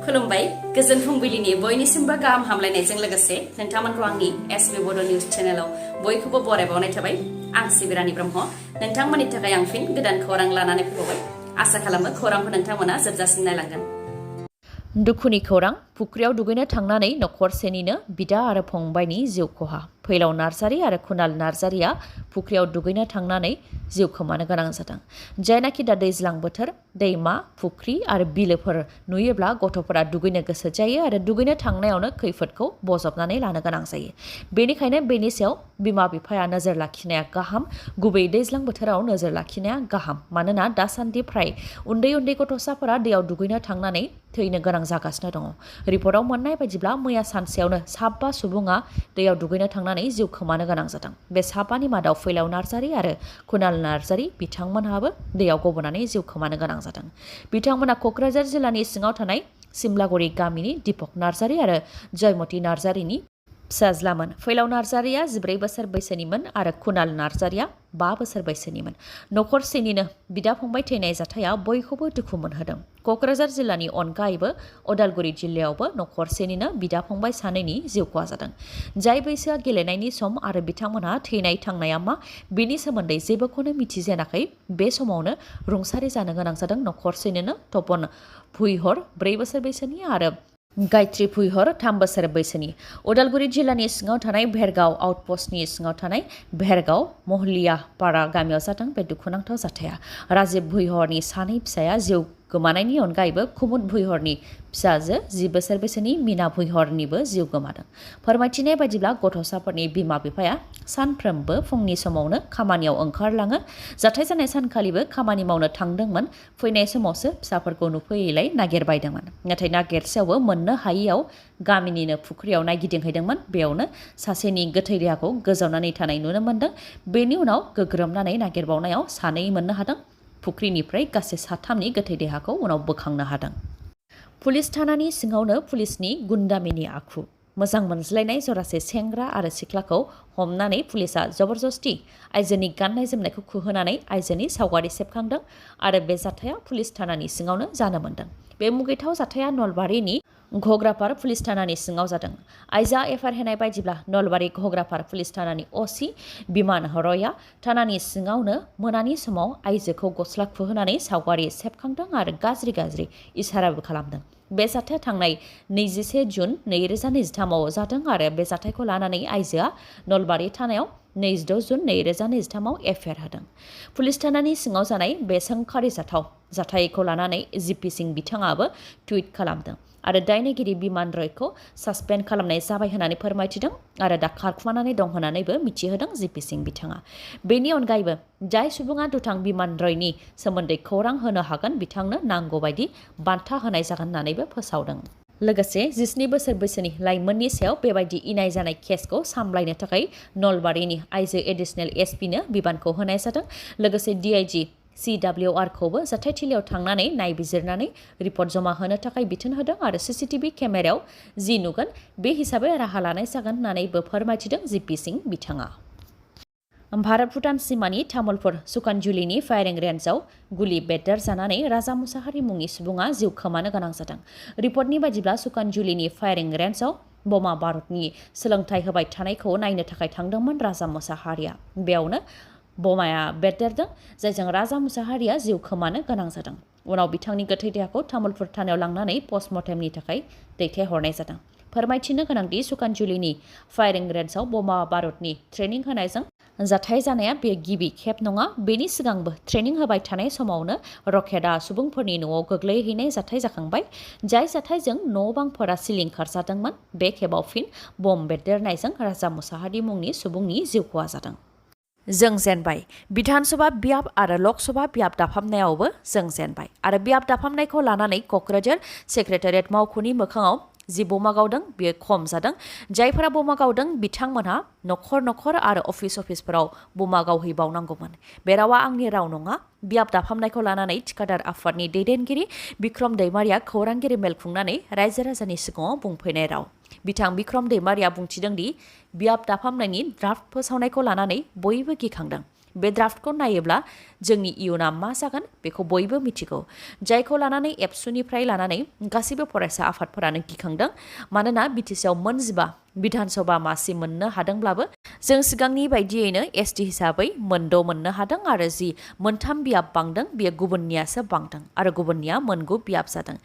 खुलुमबाय गोजोन फुंबिलिनि बयनिसिमबो गाहाम हामलायनायजों लोगोसे नोंथांमोनखौ आंनि SBBodo News चेनेलाव बयखौबो बरायबावनाय थाबाय आं सिबिरानि ब्रह्म नोंथांमोननि थाखाय आं फिन गोदान खौरां लानानै फैबाय आसा खालामो खौरांखौ नोंथांमोना जोबजासिम नायलांगोन दुखुनि खौरां फुख्रियाव दुगैनो थांनानै नखरसेनिनो बिदा आरो फंबायनि जिउ खहा फैलाव नार्जारी आरो खुनाल नार्जारीया फुख्रियाव दुगैनो थांनानै जिउ खोमानो गोनां जादों जायनाखि दा दैज्लां बोथोर दैमा फुख्रि आरो बिलोफोर नुयोब्ला गथ'फोरा दुगैनो गोसो जायो आरो दुगैनो थांनायावनो खैफोदखौ बजबनानै लानो गोनां जायो बेनिखायनो बेनि सायाव बिमा बिफाया नोजोर लाखिनाया गाहाम गुबैयै दैज्लां बोथोराव नोजोर लाखिनाया गाहाम मानोना दासान्दि फ्राय उन्दै उन्दै गथ'साफोरा दैयाव दुगैनो थांनानै थैनो गोनां जागासिनो दङ रिपर्टआव मोननाय बायदिब्ला मैया सानसेयावनो 7 सुबुङा दैयाव दुगैनो थांनानै जिउ खोमानो गोनां जादों बे 7नि मादाव फैलाव नार्जारी आरो खुनाल नार्जारी बिथांमोनहाबो दैयाव गबनानै जिउ खोमानो गोनां जादों बिथांमोना क'क्राझार जिल्लानि सिङाव थानाय सिमलागुरि गामिनि दीपक नार्जारी आरो जयमती नार्जारीनि फिसाज्लामोन फैलाव नार्जारीया 14 बोसोर बैसोनिमोन आरो खुनाल नार्जारीया 5 बोसोर बैसोनिमोन नखरसेनिनो बिदा फंबाय थैनाय जाथाया बयखौबो दुखु मोनहोदों क'क्राझार जिल्लानि अनगायैबो उदालगुरि जिल्लायावबो नखरसेनिनो बिदा फंबाय सानैनि जिउ खहा जादों जाय बैसोआ गेलेनायनि सम आरो बिथांमोनहा थैनाय थांनाया मा बेनि सोमोन्दै जेबोखौनो मिथिजेनाखै बे समावनो रुंसारि जानो गोनां जादों नखरसेनिनो तपन भुइहर 4 बोसोर बैसोनि आरो गायत्री भुइहर 3 बोसोर बैसोनि उदालगुरि जिल्लानि सिङाव थानाय भेरगाव आउटपस्टनि सिङाव थानाय भेरगाव महलिया पारा गामियाव जादों बे दुखुनांथाव जाथाया राजिब भुइहरनि सानै फिसाया जिउ गोमानायनि अनगायैबो कुमुद भुइहरनि फिसाजो 10 बोसोर बैसोनि मीना भुइहरनिबो जिउ गोमादों फोरमायथिनाय बायदिब्ला गथ'साफोरनि बिमा बिफाया सानफ्रोमबो फुंनि समावनो खामानियाव ओंखारलाङो जाथाय जानाय सानखालिबो खामानि मावनो थांदोंमोन फैनाय समावसो फिसाफोरखौ नुफैयैलाय नागिरबायदोंमोन नाथाय नागिरसेयावबो मोननो हायैयाव गामिनिनो फुख्रियाव नायगिदिंहैदोंमोन बेयावनो सासेनि गोथै देहाखौ गोजावनानै थानाय नुनो मोन्दों बेनि उनाव गोग्रोमनानै नागिरबावनायाव सानै मोननो हादों फुख्रिनिफ्राय गासै 3नि गोथै देहाखौ उनाव बोखांनो हादों पुलिस थानानि सिङावनो पुलिसनि गुन्दामिनि आखु मोजां मोनज्लायनाय जरासे सेंग्रा आरो सिख्लाखौ हमनानै पुलिसा जबरदस्ति आइजोनि गाननाय जोमनायखौ खुहोनानै आइजोनि सावगारि सेबखांदों आरो बे जाथाया पुलिस थानानि सिङावनो जानो मोन्दों बे मुगैथाव जाथाया नलबारिनि घग्रापार पुलिस थानानि सिङाव जादों आइजा एफआर होनाय बायदिब्ला नलबारि घग्रापार पुलिस थानानि ओसि बिमान रयआ थानानि सिङावनो मोनानि समाव आइजोखौ गस्ला खुहोनानै सावगारि सेबखांदों आरो गाज्रि इसाराबो खालामदों बे जाथाया थांनाय 21 जुन 2023आव जादों आरो बे जाथायखौ लानानै आइजोआ नलबारि थानायाव 22 जुन 2023आव एफआर होदों पुलिस थानानि सिङाव जानाय बे सोंखारि जाथायखौ लानानै जिपि सिं बिथाङाबो टुइट खालामदों आरो दायनिगिरि बिमान रयखौ सासपेन्ड खालामनाय जाबाय होननानै फोरमायथिदों आरो दा खारखुमानानै दं होननानैबो मिथिहोदों जिपि सिं बिथाङा बेनि अनगायैबो जाय सुबुङा दुथां बिमान रयनि सोमोन्दै खौरां होनो हागोन बिथांनो नांगौ बायदि बान्था होनाय जागोन होननानैबो फोसावदों लोगोसे 17 बोसोर बैसोनि लाइमोननि सायाव बेबायदि इनाय जानाय केसखौ सामलायनो थाखाय नलबारिनि आइजो एडिशनेल एसपिनो बिबानखौ होनाय जादों लोगोसे DIG CWR खौबो जाथायथिलियाव थांनानै नायबिजिरनानै रिपर्ट जमा होनो थाखाय बिथोन होदों आरो CCTV केमेरायाव जि नुगोन बे हिसाबै राहा लानाय जागोन होननानैबो फोरमायथिदों जिपि सिं बिथाङा भारत भुटान सिमानि तामुलपुर सुकानजुलिनि फायारिं रेन्जआव गुलि बेद्दार जानानै राजा मुसाहारि मुंनि सुबुङा जिउ खोमानो गोनां जादों रिपर्टनि बायदिब्ला सुकानजुलिनि फायारिं रेन्जआव बमा बारुदनि सोलोंथाइ होबाय थानायखौ नायनो थाखाय थांदोंमोन राजा मुसाहारिया बेयावनो बमाया बेरदेरदों जायजों राजा मुसाहारिया जिउ खोमानो गोनां जादों उनाव बिथांनि गोथै देहाखौ तामुलपुर थानायाव लांनानै पस्टमर्टेमनि थाखाय दैथायहरनाय जादों फोरमायथिनो गोनांदि सुकानजुलिनि फायारिं रेन्जआव बमा बारुदनि ट्रेनिं होनायजों जाथाय जानाया बे गिबि खेब नङा बेनि सिगांबो ट्रेनिं होबाय थानाय समावनो रकेटआ सुबुंफोरनि न'आव गोग्लैहैनाय जाथाय जाखांबाय जाय जाथायजों न' बांफोरा सिलिंखार जादोंमोन बे खेबाव फिन बम बेरदेरनायजों राजा मुसाहारि मुंनि सुबुंनि जिउ खहा जादों जों जेनबाय विधानसभा बियाब आरो लकसभा बियाब दाफामनायावबो जों जेनबाय आरो बियाब दाफामनायखौ लानानै क'क्राझार सेक्रेटारियेट मावख'नि मोखाङाव जि बमा गावदों बेयो खम जादों जायफोरा बमा गावदों बिथांमोनहा नखर आरो अफिसफोराव बमा गावहैबावनांगौमोन बे रावा आंनि राव नङा बियाब दाफामनायखौ लानानै थिखादार आफादनि दैदेनगिरि बिक्रम दैमारिया खौरांगिरि मेल खुंनानै रायजो राजानि सिगाङाव बुंफैनाय राव बिथां बिक्रम दैमारिया बुंथिदों दि बियाब दाफामनायनि ड्राफ्ट फोसावनायखौ लानानै बयबो गिखांदों बे ड्राफ्टखौ नायोब्ला जोंनि इयुना मा जागोन बेखौ बयबो मिथिगौ जायखौ लानानै एबसुनिफ्राय लानानै गासैबो फरायसा आफादफोरानो गिखांदों मानोना बिटिसिआव मोनजिबा बिधानसभा मासि मोननो हादोंब्लाबो जों सिगांनि बायदियैनो एसटि हिसाबै मोनद' मोननो हादों आरो जि मोनथाम बियाब बांदों बेयो गुबुननियासो बांदों आरो गुबुननिया मोनगु बियाब जादों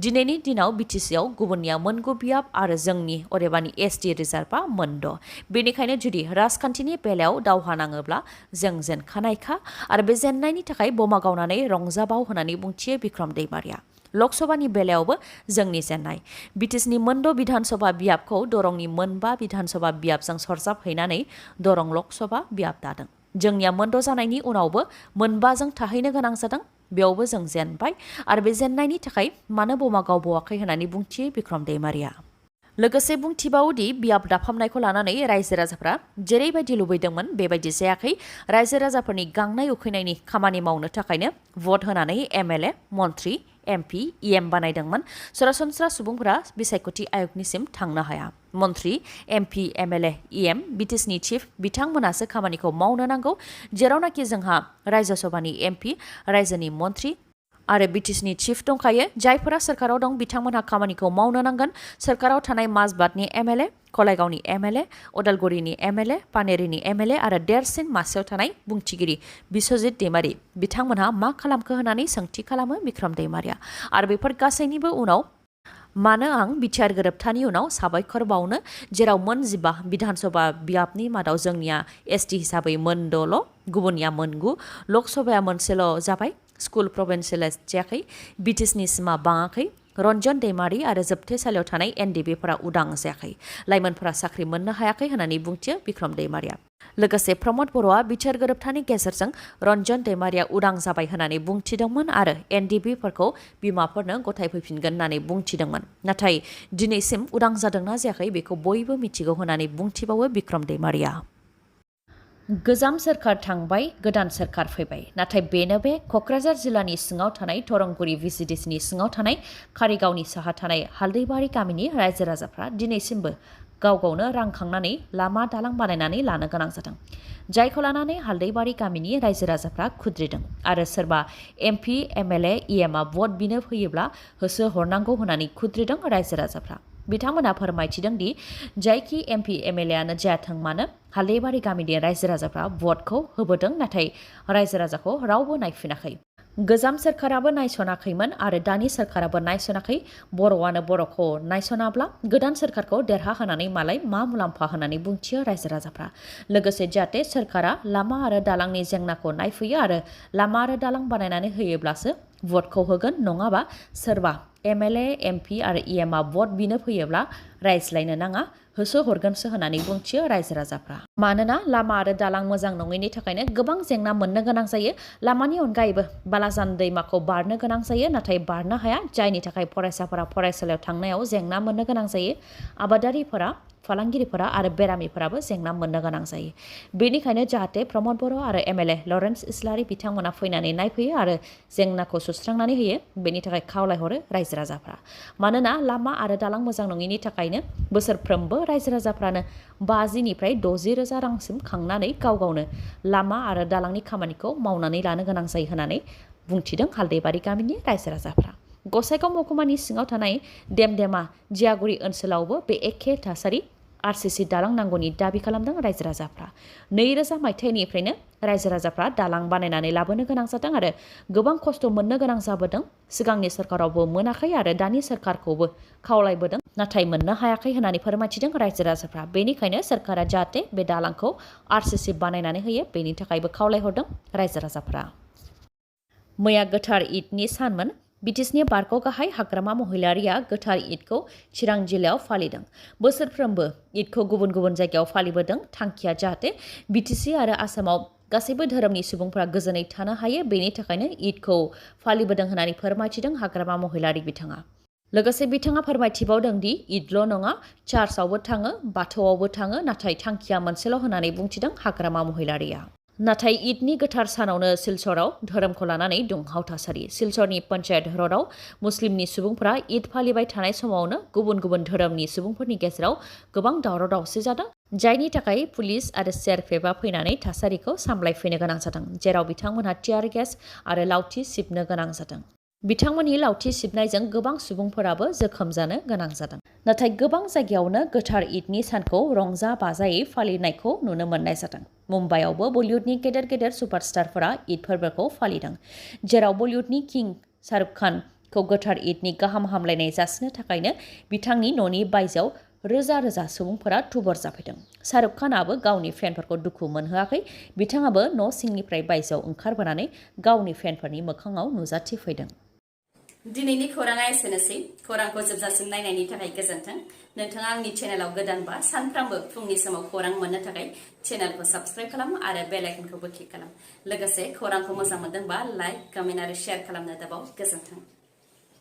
दिनैनि दिनाव बिटिसिआव गुबुननिया मोनगु बियाब आरो जोंनि अदेबानि एसटि रिजार्भआ मोनद' बेनिखायनो जुदि राजखान्थिनि बेलायाव दावहा नाङोब्ला जों जेनखानायखा आरो बे जेननायनि थाखाय बमा गावनानै रंजाबाव होननानै बुंथियो बिक्रम दैमारिया लकसभानि बेलायावबो जोंनि जेननाय बिटिसिनि मोनद' बिधानसभा बियाबखौ दरंनि मोनबा बिधानसभा बियाबजों सरजाबहैनानै दरं लकसभा बियाब दादों जोंनिया मोनद' जानायनि उनावबो मोनबाजों थाहैनो गोनां जादों बेयावबो जों जेनबाय आरो बे जेननायनि थाखाय मानो बमा गावबावाखै होननानै बुंथियो बिक्रम दैमारिया लोगोसे बुंथिबावोदि बियाब दाफामनायखौ लानानै रायजो राजाफ्रा जेरैबायदि लुबैदोंमोन बेबायदि जायाखै रायजो राजाफोरनि गांनाय उखैनायनि खामानि मावनो थाखायनो भट होनानै एमएलए मन्त्रि एमपि इएम बानायदोंमोन सरासनस्रा सुबुंफोरा बिसायख'थि आयगनिसिम थांनो हाया मन्त्रि एमपि एमएलए इएम बिटिसिनि चिफ बिथांमोनासो खामानिखौ मावनो नांगौ जेरावनाखि जोंहा रायजो सभानि एमपि रायजोनि मन्त्रि आरो बिटिसिनि चिफ दंखायो जायफोरा सोरखाराव दं बिथांमोनहा खामानिखौ मावनो नांगोन सोरखाराव थानाय माजबादनि एमएलए कलाइगावनि एमएलए अदालगुरिनि एमएलए पानेरिनि एमएलए आरो देरसिन मासियाव थानाय बुंथिगिरि बिस्वजित दैमारि बिथांमोनहा मा खालामखो होननानै सोंथि खालामो बिक्रम दैमारिया आरो बेफोर गासैनिबो उनाव मानो आं बिटिआर गोरोबथानि उनाव साबायखर बावनो जेराव मोनजिबा बिधानसभा बियाबनि मादाव जोंनिया एसटि हिसाबै मोनद'ल' गुबुननिया मोनगु लकसभाया मोनसेल' जाबाय स्कुल प्रभिन्सियेलाइज जायाखै बिटिसिनि सिमा बाङाखै रन्जन दैमारि आरो जोबथेसालियाव थानाय एनडिबिफोरा उदां जायाखै लाइमोनफोरा साख्रि मोननो हायाखै होननानै बुंथियो बिक्रम दैमारिया लोगोसे प्रमद बर'आ बिटिआर गोरोबथानि गेजेरजों रन्जन दैमारिया उदां जाबाय होननानै बुंथिदोंमोन आरो एनडिबिफोरखौ बिमाफोरनो गथायफैफिनगोन होननानै बुंथिदोंमन नाथाय दिनैसिम उदां जादोंना जायाखै बेखौ बयबो मिथिगौ होननानै बुंथिबावो बिक्रम दैमारिया गोजाम सोरखार थांबाय गोदान सोरखार फैबाय नाथाय बेनो बे क'क्राझार जिल्लानि सिङाव थानाय थरंगुरि भिसिडिसिनि सिङाव थानाय कारिगावनि साहा थानाय हालदैबारि गामिनि रायजो राजाफ्रा दिनैसिमबो गाव गावनो रां खांनानै लामा दालां बानायनानै लानो गोनां जादों जायखौ लानानै हालदैबारि गामिनि रायजो राजाफ्रा खुद्रिदों आरो सोरबा एमपि एमएलए इएमआ भट बिनो फैयोब्ला होसो हरनांगौ होननानै खुद्रिदों रायजो राजाफ्रा बिथांमोना फोरमायथिदों दि जायखि एमपि एमएलएआनो जायाथों मानो हालदैबारि गामिनि रायजो राजाफ्रा भटखौ होबोदों नाथाय रायजो राजाखौ रावबो नायफिनाखै गोजाम सोरखाराबो नायसनाखैमोन आरो दानि सोरखाराबो नायसनाखै बर'आनो बर'खौ नायसनाब्ला गोदान सोरखारखौ देरहा होनानै मालाय मा मुलाम्फा होननानै बुंथियो रायजो राजाफ्रा लोगोसे जाहाथे सोरखारा लामा आरो दालांनि जेंनाखौ नायफैयो आरो लामा आरो दालां बानायनानै होयोब्लासो भटखौ होगोन नङाबा सोरबा एमएलए एमपि आरो इएमआ भट बिनो फैयोब्ला रायज्लायनो नाङा होसो हरगोनसो होननानै बुंथियो रायजो राजाफ्रा मानोना लामा आरो दालां मोजां नङैनि थाखायनो गोबां जेंना मोननो गोनां जायो लामानि अनगायैबो बालाजान दैमाखौ बारनो गोनां जायो नाथाय बारनो हाया जायनि थाखाय फरायसाफोरा फरायसालियाव थांनायाव जेंना मोननो गोनां जायो आबादारिफोरा फालांगिरिफोरा आरो बेरामिफोराबो जेंना मोननो गोनां जायो बेनिखायनो जाहाथे प्रमद बर' आरो एमएलए लरेन्स इस्लारि बिथांमोना फैनानै नायफैयो आरो जेंनाखौ सुस्रांनानै होयो बेनि थाखाय खावलायहरो रायजो राजाफ्रा मानोना लामा आरो दालां मोजां नङिनि थाखायनो बोसोरफ्रोमबो रायजो राजाफ्रानो 50निफ्राय 60 रोजा रांसिम खांनानै गाव गावनो लामा आरो दालांनि खामानिखौ मावनानै लानो गोनां जायो होननानै बुंथिदों हालदैबारि गामिनि रायजो राजाफ्रा गसाइगाव महकुमानि सिङाव थानाय देमदेमा जियागुरि ओनसोलावबो बे एखे थासारि आरसिसि दालां नांगौनि दाबि खालामदों रायजो राजाफ्रा 2000 मायथाइनिफ्रायनो रायजो राजाफ्रा दालां बानायनानै लाबोनो गोनां जादों आरो गोबां खस्थ' मोननो गोनां जाबोदों सिगांनि सोरखारावबो मोनाखै आरो दानि सोरखारखौबो खावलायबोदों नाथाय मोननो हायाखै होननानै फोरमायथिदों रायजो राजाफ्रा बेनिखायनो सोरखारा जाहाथे बे दालांखौ आरसिसि बानायनानै होयो बेनि थाखायबो खावलायहरदों रायजो राजाफ्रा मैया गोथार ईदनि सानमोन बिटिसिनि बारग' गाहाय हाग्रामा महिलारिया गोथार ईदखौ चिरां जिल्लायाव फालिदों बोसोरफ्रोमबो ईदखौ गुबुन गुबुन जायगायाव फालिबोदों थांखिया जाहाथे बिटिसि आरो आसामाव गासैबो धोरोमनि सुबुंफोरा गोजोनै थानो हायो बेनि थाखायनो ईदखौ फालिबोदों होननानै फोरमायथिदों हाग्रामा महिलारि बिथाङा लोगोसे बिथाङा फोरमायथिबावदों दि ईदल' नङा चार्चआवबो थाङो बाथौआवबो थाङो नाथाय थांखिया मोनसेल' होननानै बुंथिदों हाग्रामा महिलारिया नाथाय ईदनि गोथार सानावनो सिलचराव धोरोमखौ लानानै दुंहाव थासारि। सिलचरनि पन्चायत र'डआव मुस्लिमनि सुबुंफोरा ईद फालिबाय थानाय समावनो गुबुन गुबुन धोरोमनि सुबुंफोरनि गेजेराव गोबां दावराव दावसि जादों, जायनि थाखाय पुलिस आरो सिआरपिएफआ फैनानै थासारिखौ सामलायफैनो गोनां जादों, जेराव बिथांमोनहा टियार गेस आरो लावथि सिबनो गोनां जादों। बिथांमोननि लावथि सिबनायजों गोबां सुबुंफोराबो जोखोम जानो गोनां जादों। नाथाय गोबां जायगायावनो गोथार ईदनि सानखौ रंजा बाजायै फालिनायखौ नुनो मोननाय जादों। मुम्बाइआवबो बलिउडनि गेदेर गेदेर सुपारस्टारफोरा ईद फोरबोखौ फालिदों, जेराव बलिउडनि किं शाहरुख खानखौ गोथार ईदनि गाहाम हामलायनाय जासिनो थाखायनो बिथांनि न'नि बायजोआव रोजा रोजा सुबुंफोरा थुबुर जाफैदों। शाहरुख खानआबो गावनि फेनफोरखौ दुखु मोनहोआखै, बिथाङाबो न' सिंनिफ्राय बायजोआव ओंखारबोनानै गावनि फेनफोरनि मोखाङाव नुजाथिफैदों। दिनैनि खौराङा एसेनोसै। खौरांखौ जोबजासिम नायनायनि थाखाय गोजोन्थों। नोंथाङा आंनि चेनेलाव गोदानबा सानफ्रामबो फुंनि समाव खौरां मोननो थाखाय चेनेलखौ साबस्क्राइब खालाम आरो बेल आइकनखौबो क्लिक खालाम। लोगोसे खौरांखौ मोजां मोनदोंबा लाइक, कमेन्ट आरो शेयार खालामनो दाबाव। गोजोन्थों।